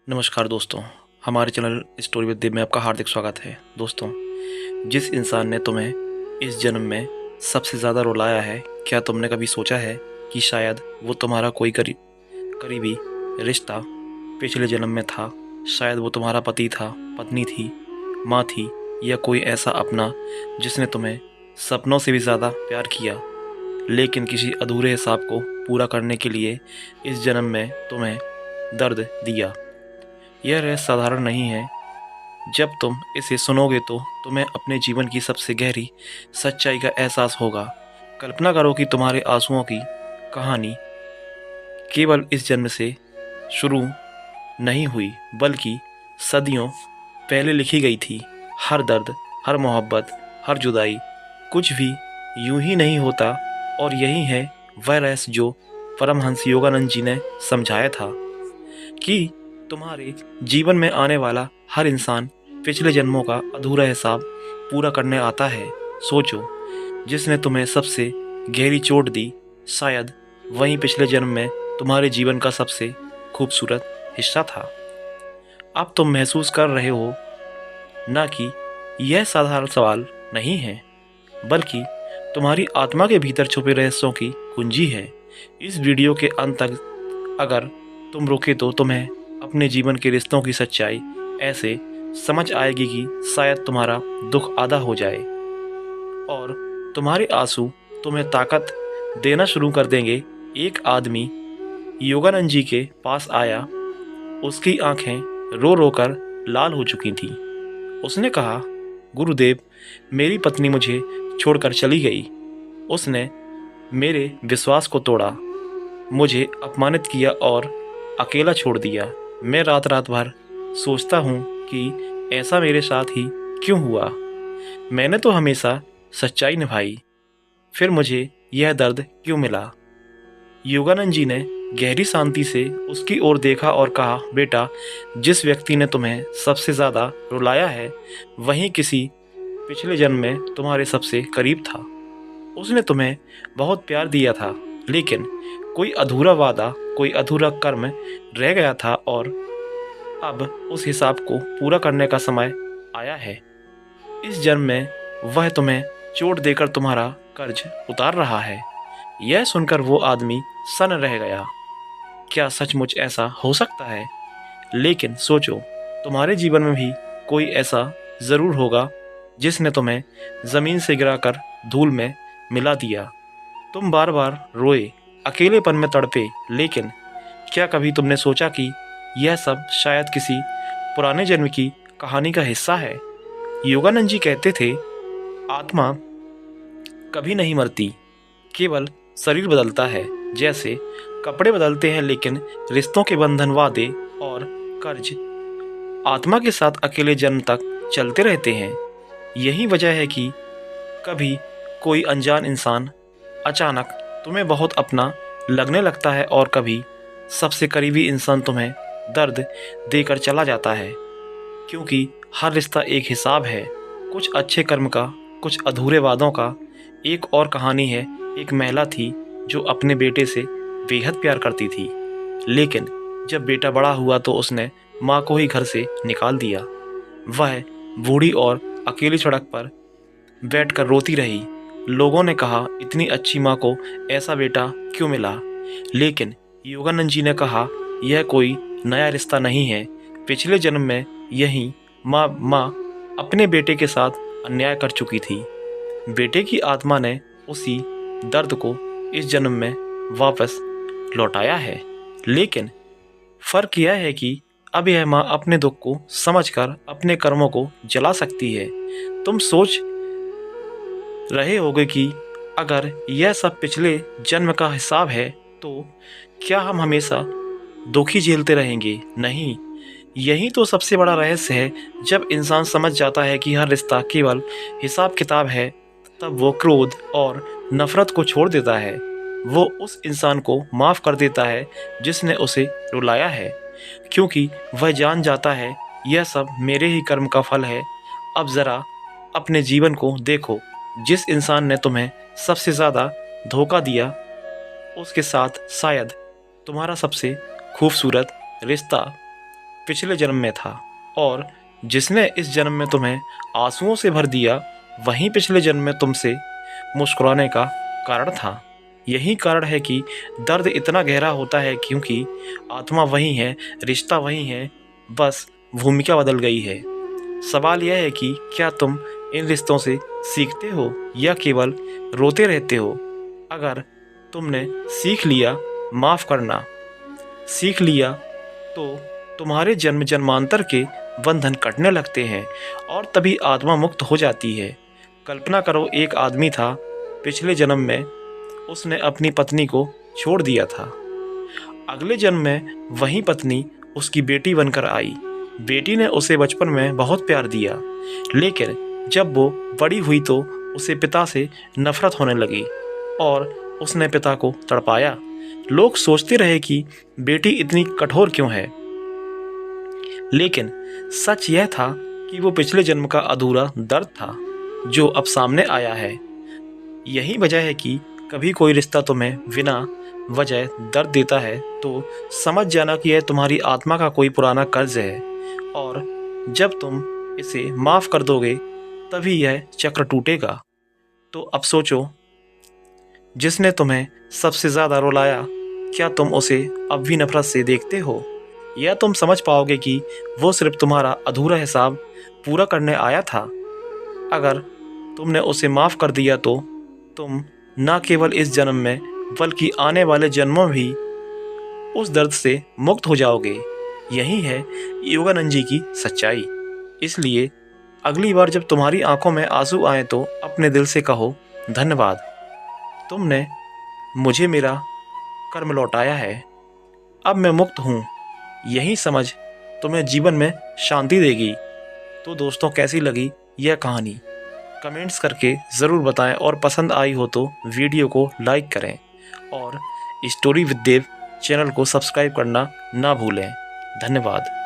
नमस्कार दोस्तों, हमारे चैनल स्टोरी विद देव में आपका हार्दिक स्वागत है। दोस्तों, जिस इंसान ने तुम्हें इस जन्म में सबसे ज़्यादा रुलाया है, क्या तुमने कभी सोचा है कि शायद वो तुम्हारा कोई करीबी रिश्ता पिछले जन्म में था? शायद वो तुम्हारा पति था, पत्नी थी, माँ थी, या कोई ऐसा अपना जिसने तुम्हें सपनों से भी ज़्यादा प्यार किया, लेकिन किसी अधूरे हिसाब को पूरा करने के लिए इस जन्म में तुम्हें दर्द दिया। यह रहस्य साधारण नहीं है। जब तुम इसे सुनोगे तो तुम्हें अपने जीवन की सबसे गहरी सच्चाई का एहसास होगा। कल्पना करो कि तुम्हारे आंसुओं की कहानी केवल इस जन्म से शुरू नहीं हुई, बल्कि सदियों पहले लिखी गई थी। हर दर्द, हर मोहब्बत, हर जुदाई, कुछ भी यूं ही नहीं होता। और यही है वह रहस्य जो परमहंस योगानंद जी ने समझाया था कि तुम्हारे जीवन में आने वाला हर इंसान पिछले जन्मों का अधूरा हिसाब पूरा करने आता है। सोचो, जिसने तुम्हें सबसे गहरी चोट दी, शायद वहीं पिछले जन्म में तुम्हारे जीवन का सबसे खूबसूरत हिस्सा था। अब तुम महसूस कर रहे हो ना कि यह साधारण सवाल नहीं है, बल्कि तुम्हारी आत्मा के भीतर छुपे रहस्यों की कुंजी है। इस वीडियो के अंत तक अगर तुम रुके तो तुम्हें अपने जीवन के रिश्तों की सच्चाई ऐसे समझ आएगी कि शायद तुम्हारा दुख आधा हो जाए और तुम्हारे आंसू तुम्हें ताकत देना शुरू कर देंगे। एक आदमी योगानंद जी के पास आया। उसकी आंखें रो रो कर लाल हो चुकी थीं। उसने कहा, गुरुदेव, मेरी पत्नी मुझे छोड़कर चली गई। उसने मेरे विश्वास को तोड़ा, मुझे अपमानित किया और अकेला छोड़ दिया। मैं रात रात भर सोचता हूँ कि ऐसा मेरे साथ ही क्यों हुआ। मैंने तो हमेशा सच्चाई निभाई, फिर मुझे यह दर्द क्यों मिला। योगानंद जी ने गहरी शांति से उसकी ओर देखा और कहा, बेटा, जिस व्यक्ति ने तुम्हें सबसे ज़्यादा रुलाया है, वहीं किसी पिछले जन्म में तुम्हारे सबसे करीब था। उसने तुम्हें बहुत प्यार दिया था, लेकिन कोई अधूरा वादा, कोई अधूरा कर्म रह गया था और अब उस हिसाब को पूरा करने का समय आया है। इस जन्म में वह तुम्हें चोट देकर तुम्हारा कर्ज उतार रहा है। यह सुनकर वो आदमी सन्न रह गया। क्या सचमुच ऐसा हो सकता है? लेकिन सोचो, तुम्हारे जीवन में भी कोई ऐसा ज़रूर होगा जिसने तुम्हें ज़मीन से गिराकर धूल में मिला दिया। तुम बार बार रोए, अकेलेपन में तड़पे, लेकिन क्या कभी तुमने सोचा कि यह सब शायद किसी पुराने जन्म की कहानी का हिस्सा है? योगानंद जी कहते थे, आत्मा कभी नहीं मरती, केवल शरीर बदलता है। जैसे कपड़े बदलते हैं, लेकिन रिश्तों के बंधन, वादे और कर्ज आत्मा के साथ अकेले जन्म तक चलते रहते हैं। यही वजह है कि कभी कोई अनजान इंसान अचानक तुम्हें बहुत अपना लगने लगता है और कभी सबसे करीबी इंसान तुम्हें दर्द देकर चला जाता है। क्योंकि हर रिश्ता एक हिसाब है, कुछ अच्छे कर्म का, कुछ अधूरे वादों का। एक और कहानी है। एक महिला थी जो अपने बेटे से बेहद प्यार करती थी, लेकिन जब बेटा बड़ा हुआ तो उसने माँ को ही घर से निकाल दिया। वह बूढ़ी और अकेली सड़क पर बैठकर रोती रही। लोगों ने कहा, इतनी अच्छी माँ को ऐसा बेटा क्यों मिला? लेकिन योगानंद जी ने कहा, यह कोई नया रिश्ता नहीं है। पिछले जन्म में यही माँ अपने बेटे के साथ अन्याय कर चुकी थी। बेटे की आत्मा ने उसी दर्द को इस जन्म में वापस लौटाया है। लेकिन फर्क यह है कि अब यह माँ अपने दुख को समझकर अपने कर्मों को जला सकती है। तुम सोच रहे होगे कि अगर यह सब पिछले जन्म का हिसाब है तो क्या हम हमेशा दुखी झेलते रहेंगे? नहीं, यही तो सबसे बड़ा रहस्य है। जब इंसान समझ जाता है कि हर रिश्ता केवल हिसाब किताब है, तब वो क्रोध और नफरत को छोड़ देता है। वो उस इंसान को माफ़ कर देता है जिसने उसे रुलाया है, क्योंकि वह जान जाता है यह सब मेरे ही कर्म का फल है। अब ज़रा अपने जीवन को देखो। जिस इंसान ने तुम्हें सबसे ज़्यादा धोखा दिया, उसके साथ शायद तुम्हारा सबसे खूबसूरत रिश्ता पिछले जन्म में था और जिसने इस जन्म में तुम्हें आंसुओं से भर दिया वहीं पिछले जन्म में तुमसे मुस्कुराने का कारण था। यही कारण है कि दर्द इतना गहरा होता है, क्योंकि आत्मा वही है, रिश्ता वही है, बस भूमिका बदल गई है। सवाल यह है कि क्या तुम इन रिश्तों से सीखते हो या केवल रोते रहते हो? अगर तुमने सीख लिया माफ़ करना सीख लिया तो तुम्हारे जन्म जन्मांतर के बंधन कटने लगते हैं और तभी आत्मा मुक्त हो जाती है। कल्पना करो, एक आदमी था, पिछले जन्म में उसने अपनी पत्नी को छोड़ दिया था। अगले जन्म में वही पत्नी उसकी बेटी बनकर आई। बेटी ने उसे बचपन में बहुत प्यार दिया, लेकिन जब वो बड़ी हुई तो उसे पिता से नफरत होने लगी और उसने पिता को तड़पाया। लोग सोचते रहे कि बेटी इतनी कठोर क्यों है, लेकिन सच यह था कि वो पिछले जन्म का अधूरा दर्द था जो अब सामने आया है। यही वजह है कि कभी कोई रिश्ता तुम्हें बिना वजह दर्द देता है तो समझ जाना कि यह तुम्हारी आत्मा का कोई पुराना कर्ज है, और जब तुम इसे माफ़ कर दोगे तभी यह चक्र टूटेगा। तो अब सोचो, जिसने तुम्हें सबसे ज़्यादा रुलाया, क्या तुम उसे अब भी नफरत से देखते हो, या तुम समझ पाओगे कि वो सिर्फ तुम्हारा अधूरा हिसाब पूरा करने आया था? अगर तुमने उसे माफ़ कर दिया तो तुम न केवल इस जन्म में बल्कि आने वाले जन्मों में भी उस दर्द से मुक्त हो जाओगे। यही है योगानंद जी की सच्चाई। इसलिए अगली बार जब तुम्हारी आंखों में आंसू आए तो अपने दिल से कहो, धन्यवाद, तुमने मुझे मेरा कर्म लौटाया है, अब मैं मुक्त हूँ। यही समझ तुम्हें जीवन में शांति देगी। तो दोस्तों, कैसी लगी यह कहानी? कमेंट्स करके ज़रूर बताएं, और पसंद आई हो तो वीडियो को लाइक करें और स्टोरी विद देव चैनल को सब्सक्राइब करना ना भूलें। धन्यवाद।